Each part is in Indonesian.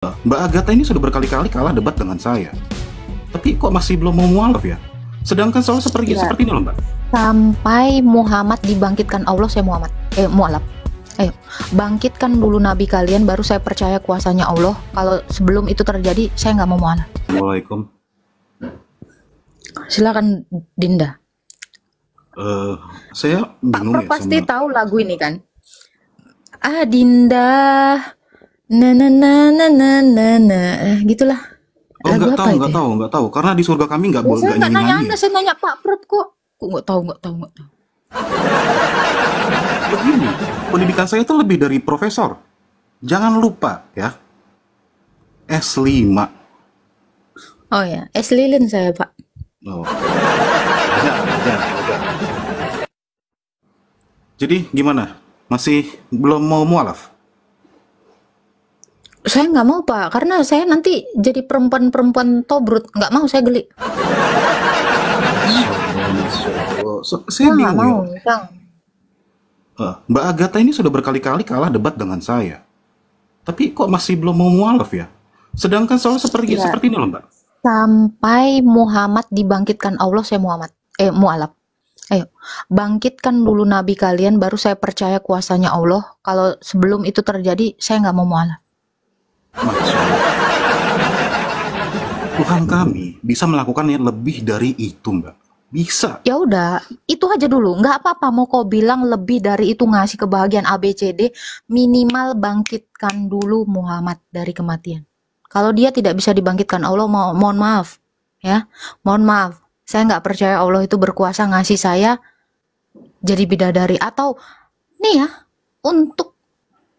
Mbak Agatha ini sudah berkali-kali kalah debat dengan saya. Tapi kok masih belum mau mualaf ya? Sedangkan soal seperti Ya, ini loh, Mbak. sampai Muhammad dibangkitkan Allah, saya Muhammad. Mualaf. Ayo, bangkitkan dulu Nabi kalian, baru saya percaya kuasanya Allah. Kalau sebelum itu terjadi, saya nggak mau mualaf. Assalamualaikum. Silakan, Dinda. Saya Pak bingung Pro ya pasti sama... tahu lagu ini kan? Ah, Dinda, na na na na na na na, gitulah. Oh, Lagu apa itu ya? nggak tahu. Karena di surga kami nggak Ya, boleh saya nggak nggak nanya nyanyi-nyanyi Anda, ya. saya nanya Pak Prop kok. Kok nggak tahu, nggak tahu, nggak tahu. Begini, pendidikan saya itu lebih dari profesor. Jangan lupa ya, S5. Oh ya, es lilin saya Pak. Oh, udah. Jadi gimana? Masih belum mau mualaf? Saya nggak mau Pak, karena saya nanti jadi perempuan-perempuan tobrut. Nggak mau, saya geli. Saya Saya nggak bingung mau, ya. Kang. Mbak Agatha ini sudah berkali-kali kalah debat dengan saya. Tapi kok masih belum mau mualaf ya? Sedangkan soal seperti Ya, ini loh, Mbak. sampai Muhammad dibangkitkan Allah, saya Muhammad. Mualaf. Ayo, bangkitkan dulu Nabi kalian, baru saya percaya kuasanya Allah. Kalau sebelum itu terjadi, saya nggak mau mualaf. Maksudnya, Tuhan kami bisa melakukan yang lebih dari itu, Mbak. Bisa. Ya udah, itu aja dulu. Nggak apa-apa mau kau bilang lebih dari itu ngasih kebahagiaan ABCD, minimal bangkitkan dulu Muhammad dari kematian. Kalau dia tidak bisa dibangkitkan Allah, mohon maaf, ya, mohon maaf. Saya nggak percaya Allah itu berkuasa ngasih saya jadi bidadari. Atau nih ya, untuk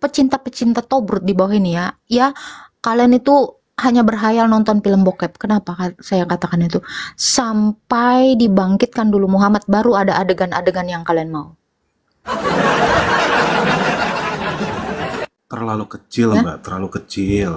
pecinta-pecinta tobrut di bawah ini ya kalian itu hanya berhayal nonton film bokep. Kenapa saya katakan itu? Sampai dibangkitkan dulu Muhammad, baru ada adegan-adegan yang kalian mau. Terlalu kecil, Ya, Mbak. Terlalu kecil.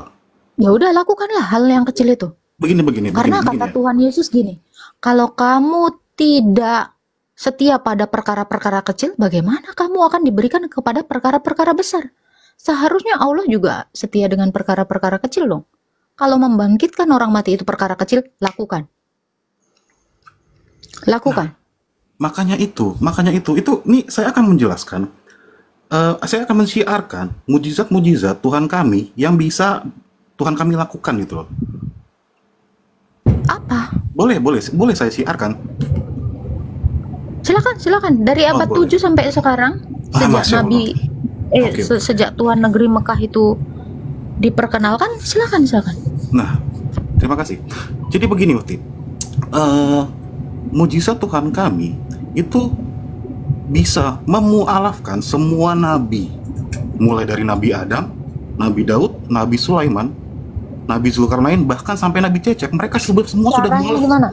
ya udah lakukanlah hal yang kecil itu. Begini Karena kata ya. Tuhan Yesus gini, kalau kamu tidak setia pada perkara-perkara kecil, bagaimana kamu akan diberikan kepada perkara-perkara besar? Seharusnya Allah juga setia dengan perkara-perkara kecil dong. Kalau membangkitkan orang mati itu perkara kecil, lakukan. Nah, Lakukan. makanya itu, nih saya akan menjelaskan, saya akan mensiarkan mujizat-mujizat Tuhan kami yang bisa Tuhan kami lakukan gitu loh. Apa? Boleh saya siarkan? Silakan. Dari Oh, abad boleh. 7 sampai sekarang, sejak Masya Allah. Nabi, Oke. sejak Tuhan negeri Mekah itu diperkenalkan, silakan. Nah, terima kasih. Jadi begini, Wakti. Mujizat Tuhan kami itu bisa memualafkan semua nabi. Mulai dari Nabi Adam, Nabi Daud, Nabi Sulaiman, Nabi Zulkarnain, bahkan sampai Nabi Cecep. Mereka semua sudah Caranya mualaf. gimana?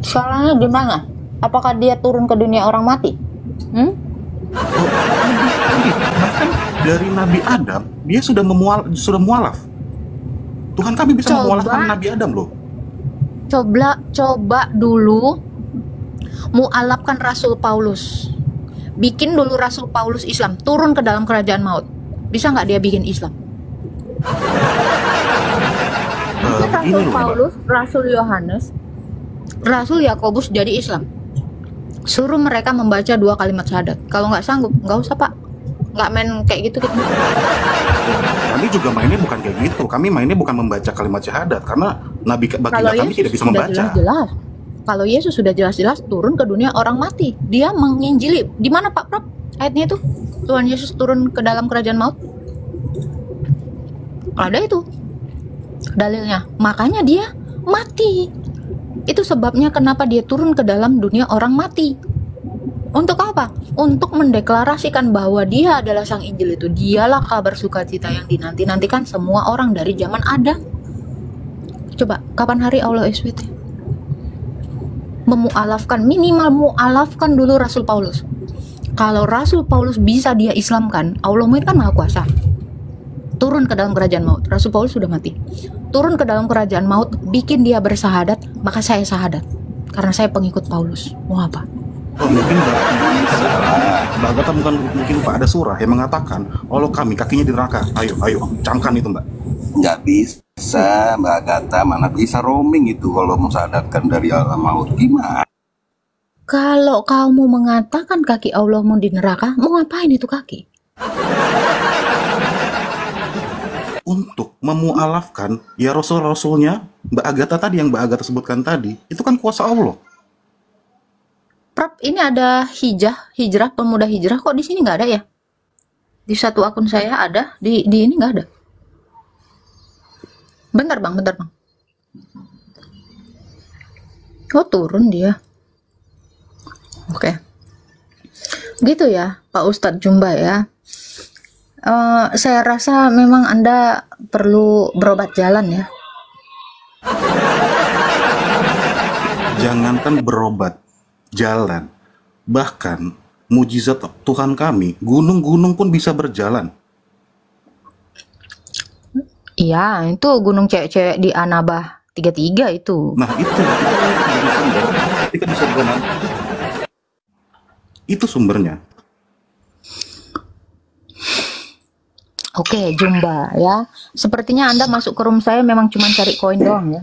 Caranya gimana? Apakah dia turun ke dunia orang mati? Oh, bahkan dari Nabi Adam, dia sudah mualaf. Tuhan kami bisa memualafkan Coba, Nabi Adam loh. coba dulu mualafkan Rasul Paulus. Bikin dulu Rasul Paulus Islam, turun ke dalam kerajaan maut. Bisa nggak dia bikin Islam? Bikin Begini Rasul loh, Mbak. Paulus, Rasul Yohanes, Rasul Yakobus jadi Islam. Suruh mereka membaca 2 kalimat syahadat. Kalau nggak sanggup, nggak usah Pak. Nggak main kayak gitu kita. Kami juga mainnya bukan kayak gitu. Kami mainnya bukan membaca kalimat syahadat karena baginda Kalau kami tidak Yesus bisa sudah membaca. jelas-jelas, kalau Yesus sudah jelas-jelas turun ke dunia orang mati, dia menginjili. Di mana Pak Prab? Ayatnya itu Tuhan Yesus turun ke dalam kerajaan maut. Ada itu dalilnya. Makanya dia mati. Itu sebabnya kenapa dia turun ke dalam dunia orang mati. Untuk apa? Untuk mendeklarasikan bahwa dia adalah sang Injil itu. Dialah kabar sukacita yang dinanti-nantikan semua orang dari zaman Adam. Coba, kapan hari Allah SWT? Memualafkan, minimal mualafkan dulu Rasul Paulus. Kalau Rasul Paulus bisa dia Islamkan, Allah itu kan maha kuasa. Turun ke dalam kerajaan maut. Rasul Paulus sudah mati. Turun ke dalam kerajaan maut, bikin dia bersahadat, maka saya sahadat. Karena saya pengikut Paulus. Mau apa? Oh mungkin Mbak Agatha mungkin lupa ada surah yang mengatakan Allah kami kakinya di neraka. Ayo camkan itu Mbak. Nggak bisa, Mbak Agatha, mana bisa roaming itu kalau mensadarkan dari alam maut, gimana? Kalau kamu mengatakan kaki Allahmu di neraka, mau ngapain itu kaki? Untuk memualafkan ya rasul-rasulnya Mbak Agatha tadi, yang Mbak Agatha sebutkan tadi, itu kan kuasa Allah. Prap, ini ada hijrah, pemuda hijrah, kok di sini nggak ada ya? Di satu akun saya ada, di ini nggak ada. Bentar bang. Oh turun dia. Oke. Gitu ya Pak Ustadz Jumba ya. Saya rasa memang Anda perlu berobat jalan ya. Jangankan berobat jalan, bahkan mujizat Tuhan kami, gunung-gunung pun bisa berjalan. Iya, itu gunung cewek-cewek di Anabah 33 itu. Nah itu jadi sumber, ketika bisa berjalan, itu sumbernya. Oke, Jumba ya. Sepertinya Anda masuk ke room saya memang cuma cari koin doang ya.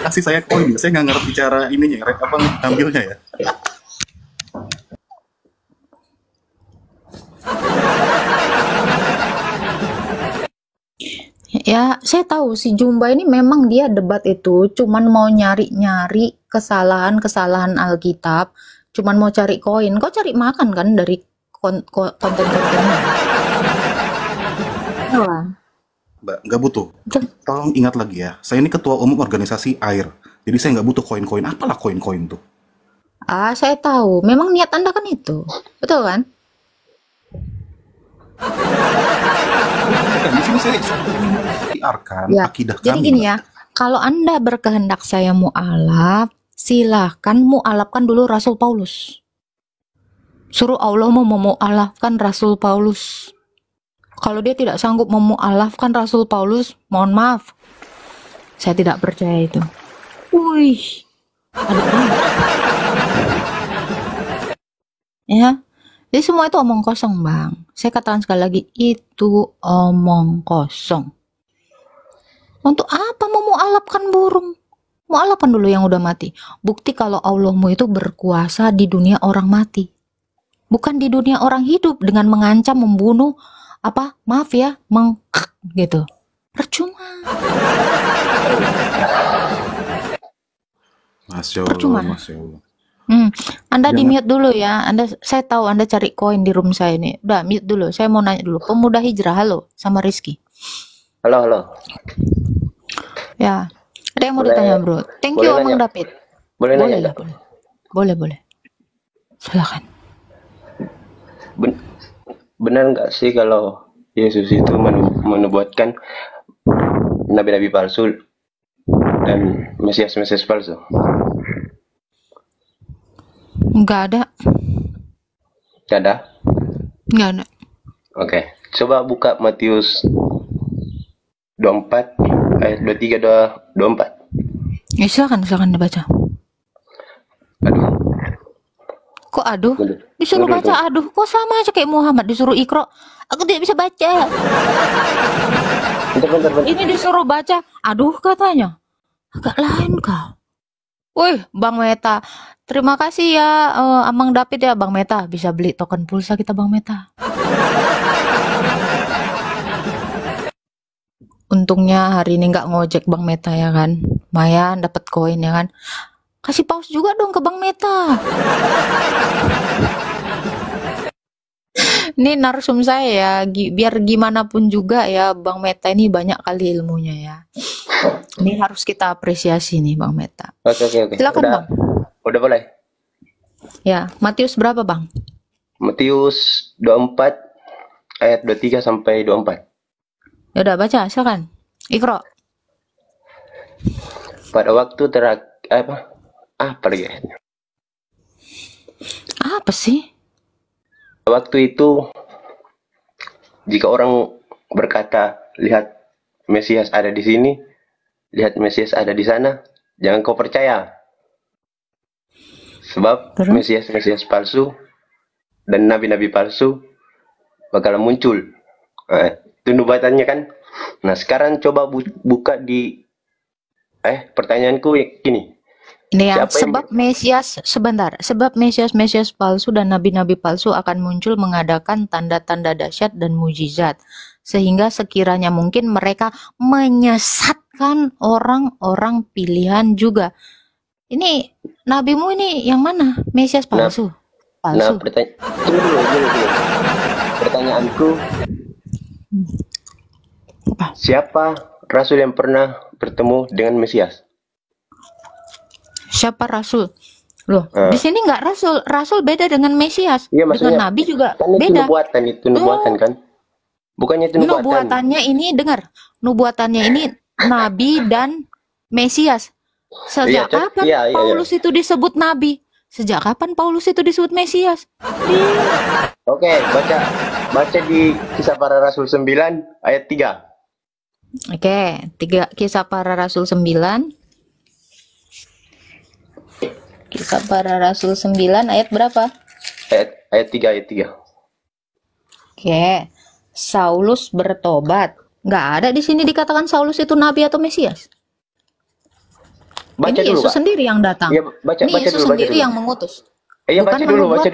Kasih saya koin, saya nggak ngerti cara ininya, apa ngambilnya ya. Ya, saya tahu si Jumba ini memang dia debat itu cuman mau nyari-nyari kesalahan-kesalahan Alkitab, cuman mau cari koin. Kau cari makan kan dari konten-kontennya. Wah. Mbak, nggak butuh. Tolong ingat lagi ya, saya ini ketua umum organisasi AIR, jadi saya nggak butuh koin-koin. Apalah koin-koin tuh? Saya tahu. Memang niat Anda kan itu. Betul kan? Bukan, di sini saya siarkan Ya. akidah Jadi kami. gini Mbak. ya, kalau Anda berkehendak saya mu'alaf, silahkan mu'alafkan dulu Rasul Paulus. Suruh Allah mau memu'alafkan Rasul Paulus. Kalau dia tidak sanggup memu'alafkan Rasul Paulus, mohon maaf, saya tidak percaya itu. Wih, ada banget. Ya, jadi semua itu omong kosong, Bang. Saya katakan sekali lagi, itu omong kosong. Untuk apa mau mu'alafkan burung? Mu'alafkan dulu yang udah mati. Bukti kalau Allahmu itu berkuasa di dunia orang mati. Bukan di dunia orang hidup dengan mengancam, membunuh, maaf ya, gitu. Percuma. Masya Percuma. Allah, Masya Allah. Anda di Jangan. mute dulu ya. Saya tahu Anda cari koin di room saya ini. Udah mute dulu. Saya mau nanya dulu. Pemuda hijrah, halo, sama Rizky. Halo. Ya. Ada yang mau Boleh- ditanya, Bro? Thank you, boleh Omang nanya? David. Boleh Boleh nanya lah, nggak? boleh. Silakan. Benar nggak sih kalau Yesus itu menubuatkan nabi-nabi palsu dan Mesias palsu? Nggak ada. Nggak ada? Nggak ada. Oke. Coba buka Matius 24 ayat 23 24. Ya, silakan dibaca. Aduh. Kok aduh? Mundur. Disuruh Mundur, baca aduh. Kok sama aja kayak Muhammad disuruh Iqra. Aku tidak bisa baca. Bentar. Ini disuruh baca, aduh katanya. Agak lain kau. Wih, Bang Meta. Terima kasih ya, Amang David ya, Bang Meta. Bisa beli token pulsa kita, Bang Meta. Untungnya hari ini nggak ngojek Bang Meta ya kan. Lumayan dapat koin ya kan. Kasih pause juga dong ke Bang Meta. Ini narsum saya ya, biar gimana pun juga ya, Bang Meta ini banyak kali ilmunya ya. Ini harus kita apresiasi nih Bang Meta. Oke. Silakan Bang. Udah boleh. Ya, Matius berapa Bang? Matius 24 ayat 23 sampai 24. Ya udah baca, silakan. Iqra. Pada waktu apa lagi ayatnya? Apa sih? Waktu itu, jika orang berkata, lihat Mesias ada di sini, lihat Mesias ada di sana, jangan kau percaya. Sebab Terus? Mesias palsu dan nabi-nabi palsu bakal muncul. Itu nubuatannya kan. Nah, sekarang coba buka di pertanyaanku gini. Ini yang Siapa yang sebab Mesias sebentar, sebab Mesias palsu dan nabi-nabi palsu akan muncul mengadakan tanda-tanda dahsyat dan mujizat, sehingga sekiranya mungkin mereka menyesatkan orang-orang pilihan juga. Ini nabimu ini yang mana? Mesias palsu? Nah, Palsu. tunggu dulu. Pertanyaanku, Apa? siapa rasul yang pernah bertemu dengan Mesias? Siapa rasul? Loh, Eh. di sini nggak rasul. Rasul beda dengan Mesias. Iya, Dengan maksudnya nabi juga kan itu beda. nubuatan kan? Bukannya itu nubuatan. Nubuatannya ini dengar, nubuatannya ini nabi dan Mesias. Sejak Iya, kapan iya. Paulus itu disebut nabi? Sejak kapan Paulus itu disebut Mesias? Oke, baca di Kisah Para Rasul 9 ayat 3. Oke, Kisah Para Rasul 9. Kisah Para Rasul 9 ayat berapa? Ayat 3. Oke. Saulus bertobat. Nggak ada di sini dikatakan Saulus itu nabi atau Mesias. Baca Ini dulu, Yesus Kak. sendiri yang datang. Iya, baca Ini Yesus dulu, baca sendiri dulu. yang mengutus. Iya, Bukan baca dulu. menubuatkan.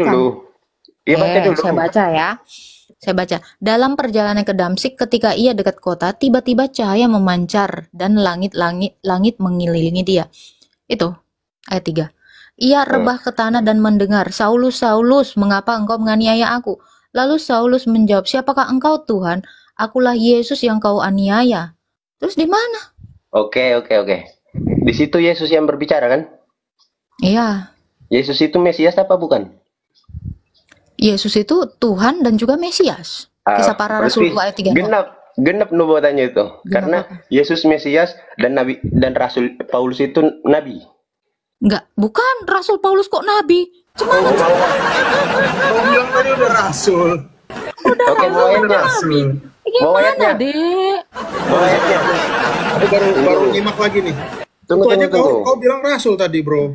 Iya, baca dulu. Saya baca ya. Saya baca. Dalam perjalanan ke Damsik ketika ia dekat kota, tiba-tiba cahaya memancar dan langit mengelilingi dia. Itu ayat 3. Ia rebah ke tanah dan mendengar, "Saulus, Saulus, mengapa engkau menganiaya aku?" Lalu Saulus menjawab, "Siapakah engkau, Tuhan?" "Akulah Yesus yang kau aniaya." Terus di mana? Oke. Di situ Yesus yang berbicara kan? Iya, Yesus itu Mesias apa bukan? Yesus itu Tuhan dan juga Mesias. Kisah Para Rasul 2 ayat 3. Genap nubuatannya itu. Karena apa? Yesus Mesias dan Rasul Paulus itu nabi. Enggak, bukan Rasul Paulus kok nabi. Cuma Kau bilang tadi udah rasul. Oke, mau ayatnya. Bawa gimana, ayatnya. Dek? Bawa ayatnya. Aku baru nyimak lagi nih. Tunggu. Kau bilang rasul tadi, bro.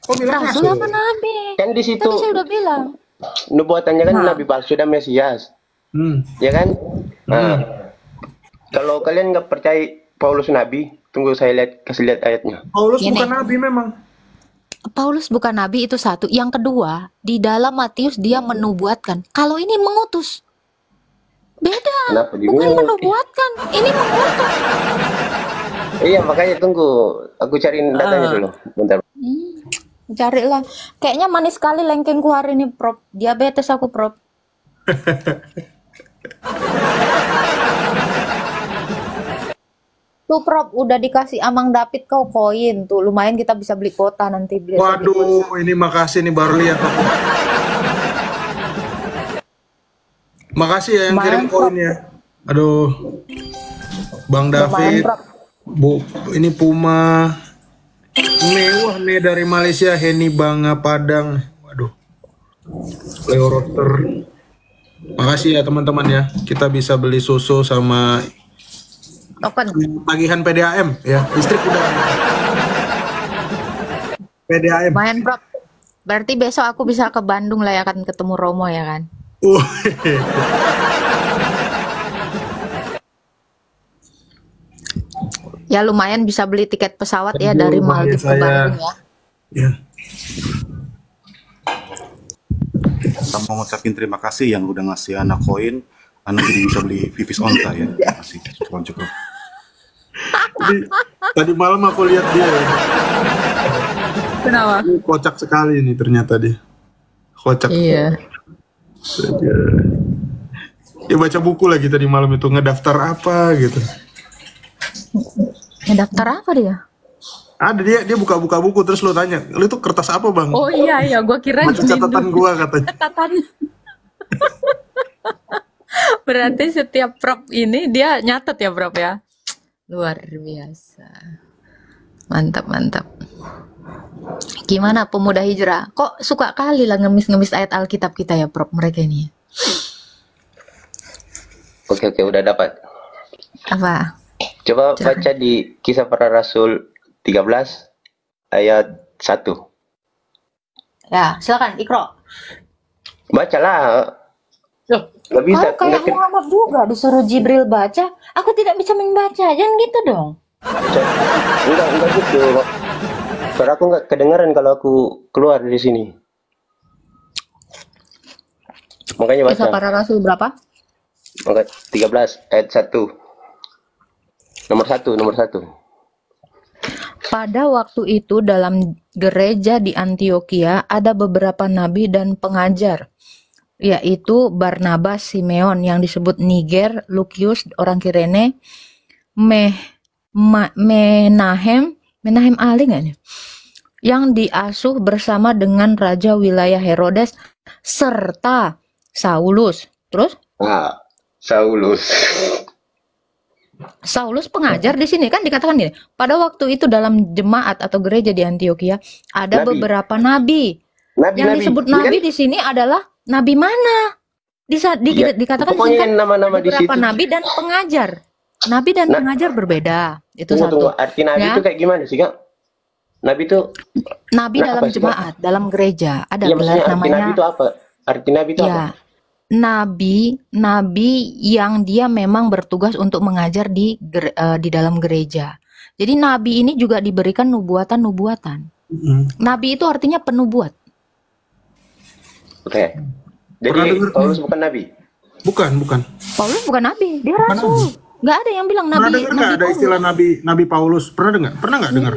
Kau bilang Rasul apa nabi? Kan di situ Tadi saya udah bilang. nubuatannya kan Nah. nabi palsu dan Mesias. Hmm. Ya kan? Nah, kalau kalian nggak percaya Paulus nabi, tunggu saya kasih lihat ayatnya. Paulus Gini. bukan nabi memang. Paulus bukan nabi itu satu. Yang kedua, di dalam Matius dia menubuatkan. Kalau ini mengutus. Beda. Kenapa Bukan diminum? menubuatkan. Ini mengutus. Iya, makanya tunggu. Aku cariin datanya dulu. Bentar. Carilah. Kayaknya manis sekali lengkengku hari ini, Prof. Diabetes aku, Prof. Tuh, Prof, udah dikasih Amang David kau koin. Tuh, lumayan kita bisa beli kuota nanti. Beli Waduh, ini makasih nih baru lihat aku. Makasih ya yang Lumayan, kirim koinnya. Aduh. Bang David, Prof. Bu, ini Puma. Mewah nih dari Malaysia, Heni Banga Padang. Waduh. Leo Rotter. Makasih ya teman-teman ya. Kita bisa beli susu sama Token. tagihan PDAM ya. Listrik udah. PDAM. Lumayan, Prof. Berarti besok aku bisa ke Bandung lah ya kan ketemu Romo ya kan? Ya lumayan bisa beli tiket pesawat ya Aduh, dari bahaya Maldives ke saya. Bandung ya. Ya. Kita mau ngucapin terima kasih yang udah ngasih anak koin, anak jadi bisa beli Vivis Onta ya. Terima kasih, cukup. Tadi malam aku lihat dia. Kenapa? Ini kocak sekali nih ternyata dia. Kocak. Iya. Dia baca buku lagi tadi malam itu, ngedaftar apa gitu. Daftar apa dia? Ada dia buka-buka buku terus lo tanya, "Lu itu kertas apa, Bang?" Oh iya, gua kira Baca catatan gua katanya. catatan. Berarti setiap prop ini dia nyatet ya, Prof ya. Luar biasa. Mantap. Gimana pemuda hijrah? Kok suka kali lah ngemis-ngemis ayat Alkitab kita ya, Prof, mereka ini. Oke, udah dapat. Apa? Coba baca di Kisah Para Rasul 13 ayat 1. Ya, silakan Ikro. Bacalah. Loh, Nggak bisa. kau kayak Muhammad juga disuruh Jibril baca, aku tidak bisa membaca. Jangan gitu dong. Enggak gitu. Suara aku nggak kedengaran kalau aku keluar dari sini. Makanya baca. Kisah para Rasul berapa? Maka 13 ayat 1. Nomor 1. Pada waktu itu dalam gereja di Antioquia ada beberapa nabi dan pengajar, yaitu Barnabas, Simeon yang disebut Niger, Lukius orang Kirene, Menahem Ali nggak nih? Yang diasuh bersama dengan raja wilayah Herodes serta Saulus. Terus Saulus pengajar di sini kan dikatakan gini. Pada waktu itu dalam jemaat atau gereja di Antioquia ada Nabi. beberapa nabi. Yang disebut nabi di sini adalah nabi mana? Dikatakan di sini kan nama-nama di beberapa situ. nabi dan pengajar. Nabi dan pengajar berbeda. Itu Tunggu, satu. arti nabi Ya. itu kayak gimana sih, Kak? Nabi itu Nabi dalam apa sih, Kak? jemaat, dalam gereja ada Iya, gelar maksudnya arti nabi namanya. itu apa? Arti nabi itu apa? Ya, nabi yang dia memang bertugas untuk mengajar di dalam gereja. Jadi nabi ini juga diberikan nubuatan. Nabi itu artinya penubuat. Oke. Jadi Pernah dengar- Paulus bukan nabi. Bukan. Paulus bukan nabi, dia Bukan rasul. Nggak ada yang bilang Pernah nabi. dengar nggak ada Paulus. istilah Nabi Paulus? Pernah dengar? Pernah nggak dengar?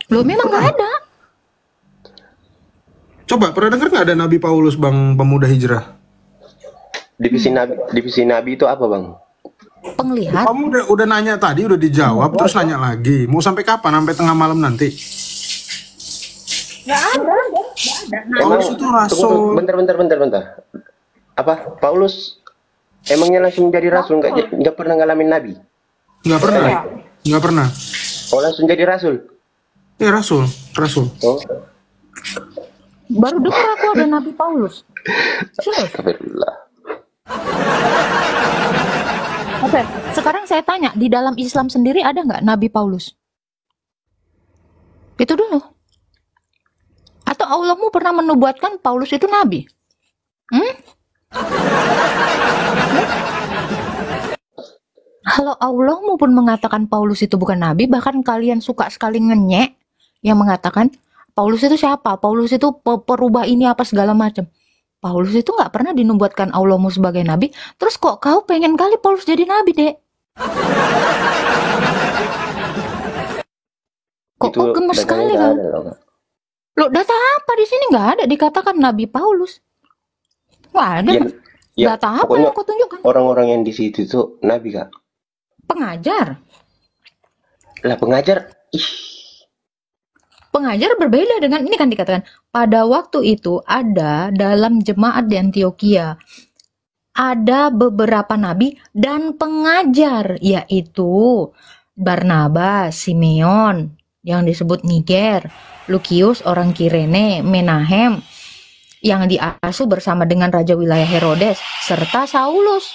Loh, memang nggak ada. Coba pernah dengar nggak ada Nabi Paulus, Bang Pemuda Hijrah? Divisi nabi itu apa, Bang? Penglihat. Kamu udah nanya tadi, udah dijawab, terus nanya lagi. Mau sampai kapan? Sampai tengah malam nanti? Nggak ada. Paulus itu rasul. Bentar. Apa? Paulus emangnya langsung jadi rasul? Nggak pernah ngalamin nabi? Nggak pernah. Oh, langsung jadi rasul? Ya rasul. Oh, Baru dengar aku ada Nabi Paulus. Serius. astagfirullah. Oke, sekarang saya tanya, di dalam Islam sendiri ada nggak Nabi Paulus? Itu dulu. Atau Allahmu pernah menubuatkan Paulus itu nabi? Kalau Allahmu pun mengatakan Paulus itu bukan nabi, bahkan kalian suka sekali ngenyek yang mengatakan Paulus itu siapa? Paulus itu perubah ini apa segala macam. Paulus itu nggak pernah dinubuatkan Allahmu sebagai nabi. Terus kok kau pengen kali Paulus jadi nabi, Dek? Kok Itu kau gemes datanya sekali nggak kau? ada loh, Kak. Loh, data apa di sini nggak ada dikatakan Nabi Paulus? Nggak ada. Ya, Data apa pokoknya yang kau tunjukkan? orang-orang yang di situ tuh nabi, Kak. Pengajar. Lah pengajar, Pengajar berbeda dengan ini kan dikatakan pada waktu itu ada dalam jemaat di Antioquia ada beberapa nabi dan pengajar, yaitu Barnabas, Simeon yang disebut Niger, Lukius orang Kirene, Menahem yang diasuh bersama dengan raja wilayah Herodes serta Saulus.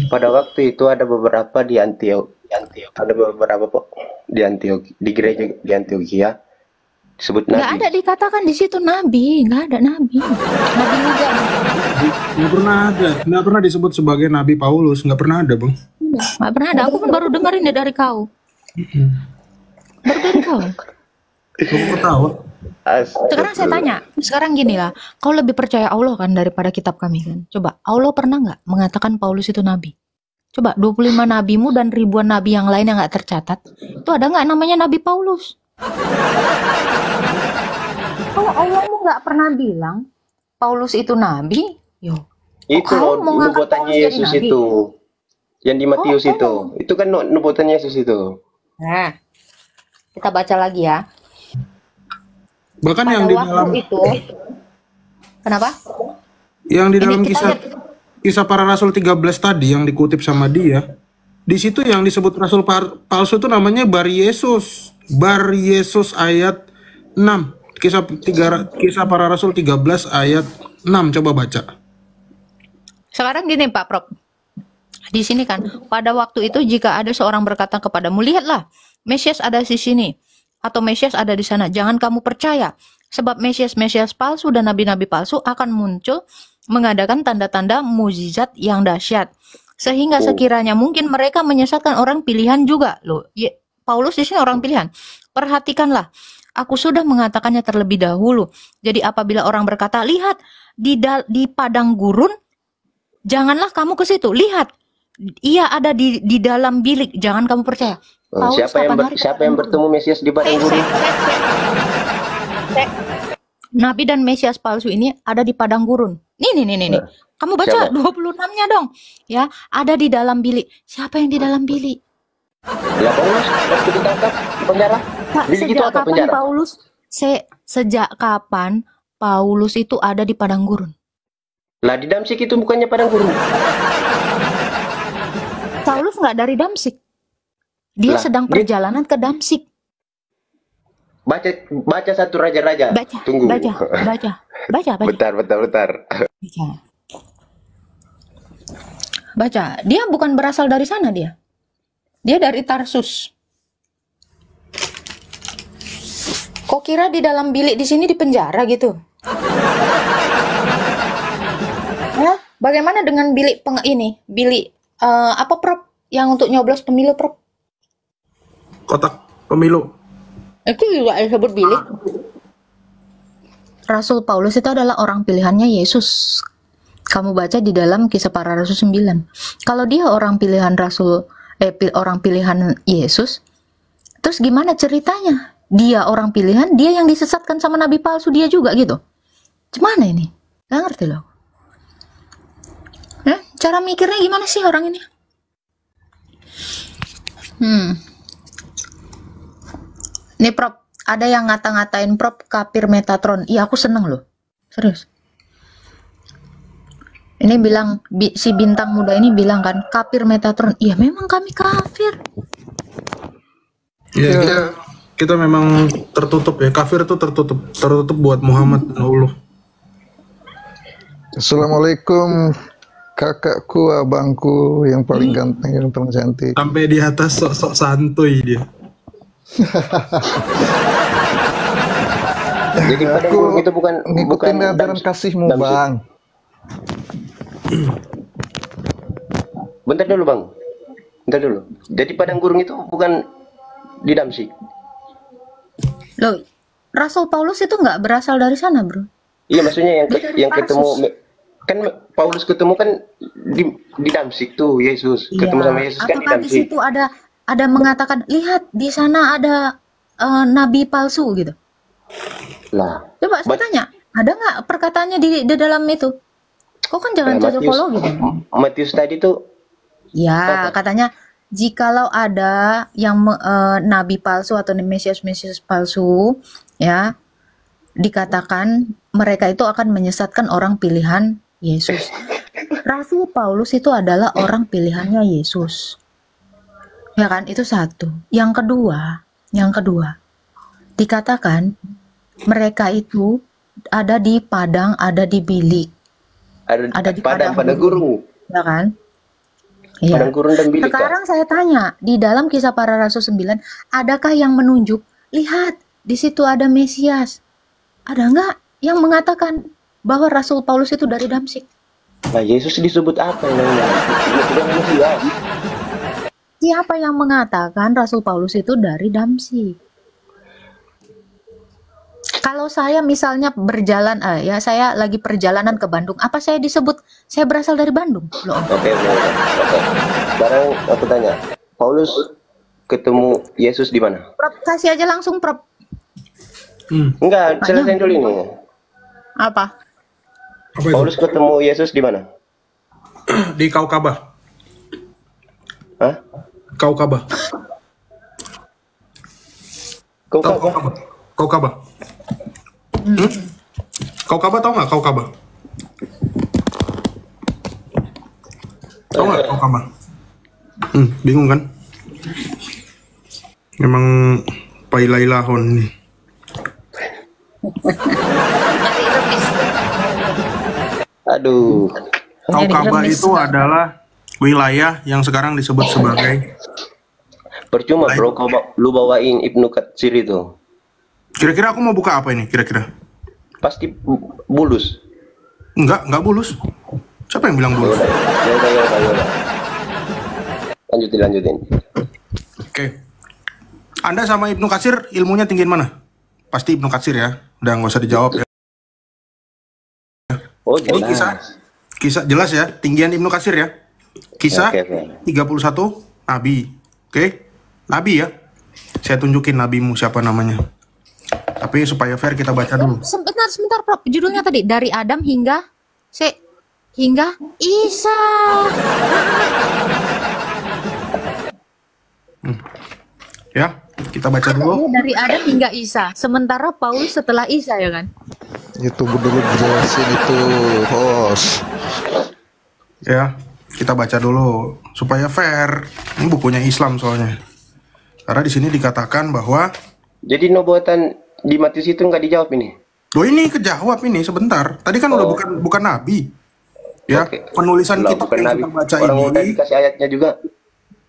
pada waktu itu ada beberapa di ada beberapa di gereja di Antioquia disebut Nggak nabi. ada dikatakan di situ nabi, nggak ada nabi. Nabi juga. Nggak pernah disebut sebagai Nabi Paulus. Nggak pernah ada, Bang. Nggak pernah ada. Aku pun baru dengerin ya dari kau. Baru dari kau. Kamu ketawa. Sekarang saya tanya, sekarang gini lah, kau lebih percaya Allah kan daripada kitab kami kan? Coba, Allah pernah nggak mengatakan Paulus itu nabi? Coba, 25 nabimu dan ribuan nabi yang lain yang nggak tercatat, itu ada nggak namanya Nabi Paulus? Kalau Allahmu nggak pernah bilang Paulus itu nabi, yo, Itu kau mau ngangkat nubuatannya Paulus jadi Yesus nabi? itu. Yang di Matius Oh, itu. Itu kan nubuatannya Yesus itu. Nah, kita baca lagi ya. Bahkan Pada yang di waktu dalam itu, kenapa? dalam kita kisah para rasul 13 tadi yang dikutip sama dia, di situ yang disebut rasul palsu itu namanya Bar Yesus ayat 6. Kisah para rasul 13 ayat 6, coba baca. Sekarang gini Pak Prof. Di sini kan, pada waktu itu jika ada seorang berkata kepadamu, lihatlah, Mesias ada di sini, atau Mesias ada di sana. Jangan kamu percaya. Sebab Mesias-Mesias palsu dan nabi-nabi palsu akan muncul mengadakan tanda-tanda mukjizat yang dahsyat. Sehingga sekiranya mungkin mereka menyesatkan orang pilihan juga. Loh, Paulus di sini orang pilihan. Perhatikanlah, aku sudah mengatakannya terlebih dahulu. Jadi apabila orang berkata, lihat di padang gurun, janganlah kamu ke situ. Lihat, ia ada di dalam bilik. Jangan kamu percaya. Paulus Siapa yang bertemu Mesias di padang gurun? Nabi dan Mesias palsu ini ada di padang gurun. Nih. Kamu baca 26-nya dong. Ya, ada di dalam bilik. Siapa yang di dalam bilik? Ya Paulus, waktu ditangkap di penjara. Bilik itu apa penjara? Paulus? Sejak kapan Paulus itu ada di padang gurun? Lah di Damsik itu bukannya padang gurun. Paulus nggak dari Damsik. Dia sedang perjalanan ke Damsik. Baca satu raja-raja. Tunggu. Baca. Bentar. Baca. Dia bukan berasal dari sana dia. Dia dari Tarsus. Kok kira di dalam bilik di sini di penjara gitu? Ya, bagaimana dengan bilik bilik apa Prof? Yang untuk nyoblos pemilu Prof? Kotak pemilu. Itu juga disebut bilik. Rasul Paulus itu adalah orang pilihannya Yesus. Kamu baca di dalam Kisah Para Rasul 9. Kalau dia orang pilihan orang pilihan Yesus, terus gimana ceritanya? Dia orang pilihan, dia yang disesatkan sama nabi palsu dia juga gitu. Gimana ini? Gak ngerti loh. Cara mikirnya gimana sih orang ini? Nih Prof, ada yang ngata-ngatain Prof kafir Metatron. Iya, aku seneng loh. Serius. Ini bilang, si bintang muda ini bilang kan, kafir Metatron. Iya, memang kami kafir. Ya, kita memang tertutup ya. Kafir itu tertutup buat Muhammad dan Allah. Assalamualaikum kakakku, abangku yang paling ganteng, yang paling cantik. Sampai di atas sok-sok santuy dia. Jadi padang gurun itu bukan ngikutin ajaran kasihmu, Damsik. Bang. Bentar dulu. Jadi padang gurun itu bukan di Damsik. Loh, Rasul Paulus itu nggak berasal dari sana, bro. Iya, maksudnya yang Tarsus. ketemu kan Paulus ketemu kan di Damsik tuh Yesus. Ketemu sama Yesus kan di apakah di Damsik. situ ada mengatakan, lihat di sana ada nabi palsu gitu? Lah, Coba saya tanya, ada nggak perkataannya di dalam itu? Kok kan jangan cocokologi gitu? Matius tadi tuh Ya, katanya jikalau ada yang nabi palsu atau Mesias palsu, ya, dikatakan mereka itu akan menyesatkan orang pilihan Yesus. Rasul Paulus itu adalah orang pilihannya Yesus. Ya kan, itu satu. Yang kedua, dikatakan mereka itu ada di padang, ada di bilik, ada di padang gurun. ya kan? Iya. Padang gurun dan bilik. Sekarang saya tanya, di dalam Kisah Para Rasul 9, adakah yang menunjuk, lihat, di situ ada Mesias? Ada nggak yang mengatakan bahwa Rasul Paulus itu dari Damsik? Nah, Yesus disebut apa namanya? Bukan Mesias. Siapa yang mengatakan Rasul Paulus itu dari Damsik? Kalau saya misalnya berjalan, ya saya lagi perjalanan ke Bandung, apa saya disebut saya berasal dari Bandung? Loh. Oke. Sekarang aku tanya, Paulus ketemu Yesus di mana? Prof, kasih aja langsung, Prof. Enggak, selesai dulu ini. Apa? Paulus ketemu Yesus di mana? Di Kaukabah. Hah? Kaukabah. Kaukabah. Kaukabah tau nggak Kaukabah? Tau nggak Kaukabah? Bingung kan? Memang pailailahon nih. Aduh. Kaukabah itu adalah wilayah yang sekarang disebut sebagai Percuma Nah, bro, lu bawain Ibnu Katsir itu. kira-kira aku mau buka apa ini kira-kira? Pasti bulus. Enggak bulus. Siapa yang bilang bulus? Ya udah. Lanjutin. Oke. Anda sama Ibnu Katsir ilmunya tinggiin mana? Pasti Ibnu Katsir ya. Udah nggak usah dijawab ya. Oh Ini kisah jelas ya. Tinggian Ibnu Katsir ya. Kisah Oke. 31 Nabi. Oke. Nabi ya. Saya tunjukin nabimu siapa namanya. Tapi supaya fair kita baca dulu. Sebentar, Prof. Judulnya tadi dari Adam hingga Isa. Ya, kita baca dulu. Dari Adam hingga Isa. Sementara Paulus setelah Isa ya kan? Itu dulu jelasin itu, host. Ya, kita baca dulu supaya fair. Ini bukunya Islam soalnya. Karena di sini dikatakan bahwa Jadi nubuatan di Matius itu nggak dijawab ini. oh ini kejawab ini sebentar. Tadi kan udah bukan nabi. Ya, Oke. penulisan Lah, kitab bukan yang nabi. kita baca Orang udah ini. dikasih ayatnya juga.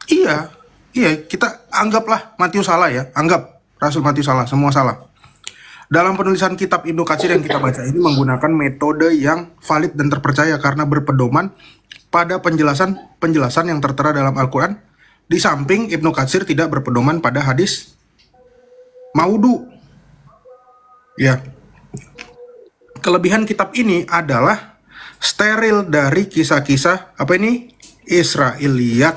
Iya, kita anggaplah Matius salah ya. Anggap Rasul Matius salah, semua salah. Dalam penulisan kitab Ibnu Katsir yang kita baca ini menggunakan metode yang valid dan terpercaya karena berpedoman pada penjelasan yang tertera dalam Al-Quran. Di samping Ibnu Katsir tidak berpedoman pada hadis Maudu. Ya. Kelebihan kitab ini adalah steril dari kisah-kisah apa ini? Israiliyat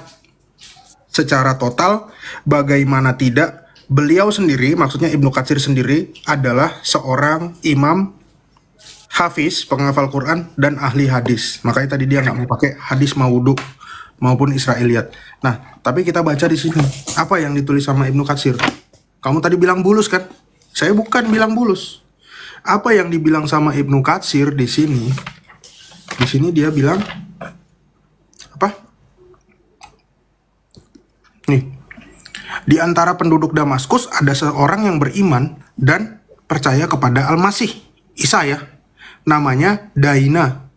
secara total. Bagaimana tidak, beliau sendiri, maksudnya Ibnu Katsir sendiri adalah seorang imam hafiz, penghafal Quran dan ahli hadis. Makanya tadi dia nggak mau pakai hadis Maudu maupun Israiliyat. Nah, tapi kita baca di sini apa yang ditulis sama Ibnu Katsir. Kamu tadi bilang bulus kan? Saya bukan bilang bulus. Apa yang dibilang sama Ibnu Katsir di sini? Di sini dia bilang apa? Nih. Di antara penduduk Damaskus ada seorang yang beriman dan percaya kepada Al-Masih, Isa ya. Namanya Daina.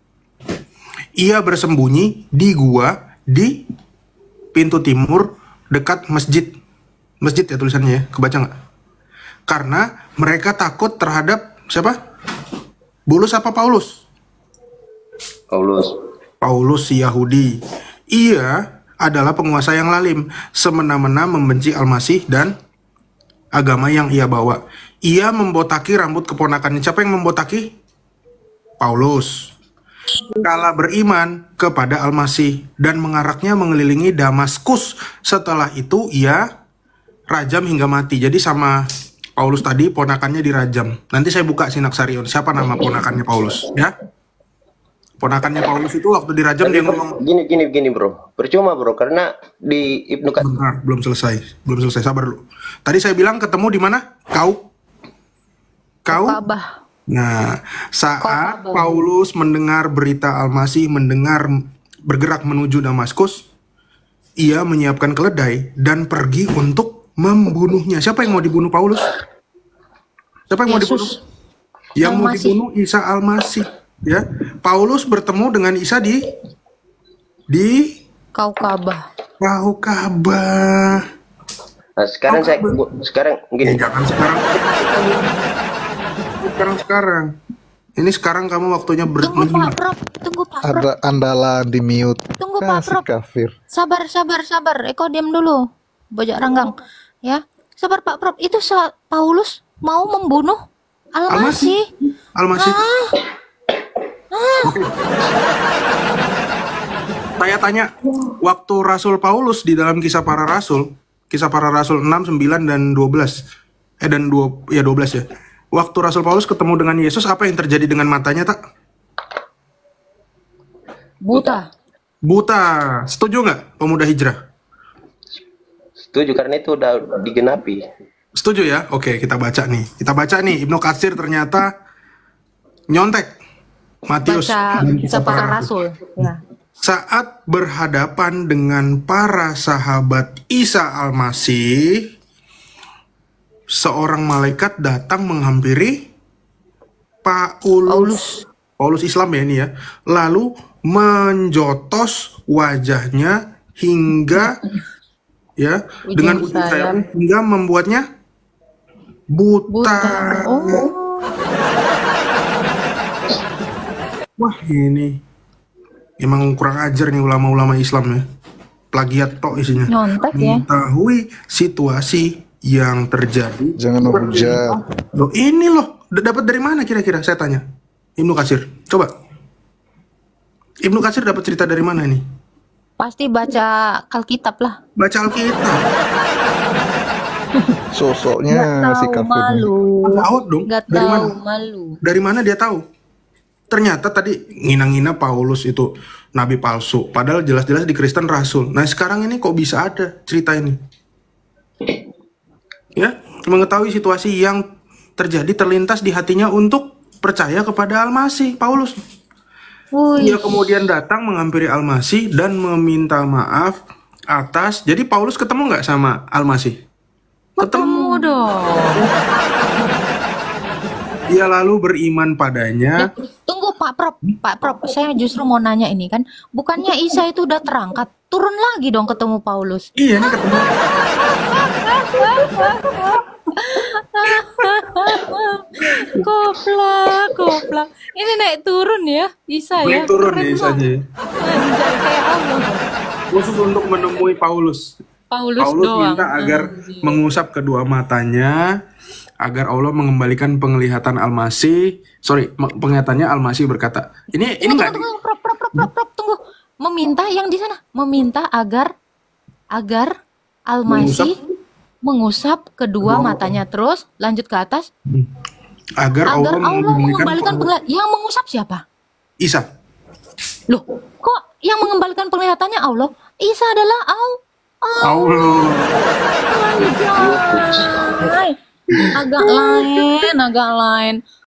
Ia bersembunyi di gua di pintu timur dekat masjid. Masjid ya tulisannya ya, kebaca nggak? Karena mereka takut terhadap siapa? Bulus apa Paulus? Paulus si Yahudi. Ia adalah penguasa yang lalim, semena-mena membenci Al-Masih dan agama yang ia bawa. Ia membotaki rambut keponakannya. Siapa yang membotaki? Paulus. Kala beriman kepada Al-Masih dan mengaraknya mengelilingi Damaskus. Setelah itu ia rajam hingga mati. Jadi sama Paulus tadi ponakannya dirajam. Nanti saya buka Sinaksarion. Siapa nama ponakannya Paulus? Ya. Ponakannya Paulus itu waktu dirajam dia ngomong Gini bro. Percuma bro, karena di Ibnu Katsir. bentar, belum selesai, sabar dulu. Tadi saya bilang ketemu di mana? Kau. Ka'bah. Nah, saat Ka'bah. Paulus mendengar berita Al-Masih bergerak menuju Damaskus, ia menyiapkan keledai dan pergi untuk membunuhnya. Siapa yang mau dibunuh Paulus? Siapa yang mau dibunuh? Yesus. Yang mau Al-Masih. dibunuh Isa Al-Masih. Ya, Paulus bertemu dengan Isa di Ka'bah. Ka'bah. Nah, sekarang gini. Jangan sekarang. Ini sekarang kamu waktunya Tunggu Pak Prof. Ada andalan di mute. Tunggu Pak Kasih Prof. kafir. Sabar. Eko diam dulu. Bojak ranggang. Ya. Sabar Pak Prof. Itu Paulus mau membunuh Al-Masih. Al-Masih. Oke. Saya tanya, waktu Rasul Paulus di dalam kisah para Rasul 6, 9, dan 12. 12 ya. Waktu Rasul Paulus ketemu dengan Yesus, apa yang terjadi dengan matanya, tak? Buta. Setuju nggak, pemuda hijrah? Setuju, karena itu udah digenapi. Setuju ya? Oke, kita baca nih. Ibnu Katsir ternyata nyontek Matius Baca dan kisah para rasul. Ya. Saat berhadapan dengan para sahabat Isa Al-Masih, seorang malaikat datang menghampiri Paulus Islam ya ini ya, lalu menjotos wajahnya hingga ya, Ujian dengan ujian sayap sayap hingga membuatnya buta. buta. Oh, Wah, ini emang kurang ajar nih ulama-ulama Islam ya. Plagiat tok isinya. nyontek ya. Mengetahui situasi yang terjadi. Jangan menghujat. Loh, ini loh, dapat dari mana kira-kira saya tanya? Ibnu Katsir. Coba. Ibnu Katsir dapat cerita dari mana ini? Pasti baca Alkitab lah. Baca Alkitab. Nggak Sosoknya si tahu kafir. malu. Tahu dong. Nggak Dari tahu mana? malu. Dari mana dia tahu? Ternyata tadi ngina-ngina Paulus itu nabi palsu. Padahal jelas-jelas di Kristen rasul. Nah sekarang ini kok bisa ada cerita ini? Ya, mengetahui situasi yang terjadi terlintas di hatinya untuk percaya kepada Al-Masih, Paulus. Wih, Dia kemudian datang menghampiri Al-Masih dan meminta maaf atas. Jadi Paulus ketemu nggak sama Al-Masih? ketemu dong. Dia lalu beriman padanya. Tunggu Pak Prop, saya justru mau nanya ini kan, bukannya Isa itu udah terangkat, turun lagi dong ketemu Paulus. Iya, ini ketemu. Goblok. Ini naik turun ya, Isa ya. Naik turun Keren ya banget. Isanya. Anjay, kayak Allah. Khusus untuk menemui Paulus. Paulus Paulus doang. minta agar Anjir. mengusap kedua matanya, agar Allah mengembalikan penglihatan Al-Masih. Sorry, penglihatannya Al-Masih berkata, ini nggak Tunggu, Prop, tunggu. Meminta yang di sana, meminta agar Al-Masih mengusap kedua matanya, terus lanjut ke atas agar agar Allah Allah mengembalikan penglihatan penglihatan. Yang mengusap siapa? Isa. Loh, kok yang mengembalikan penglihatannya Allah? Isa adalah Allah. Allah. Anjay. Agak lain.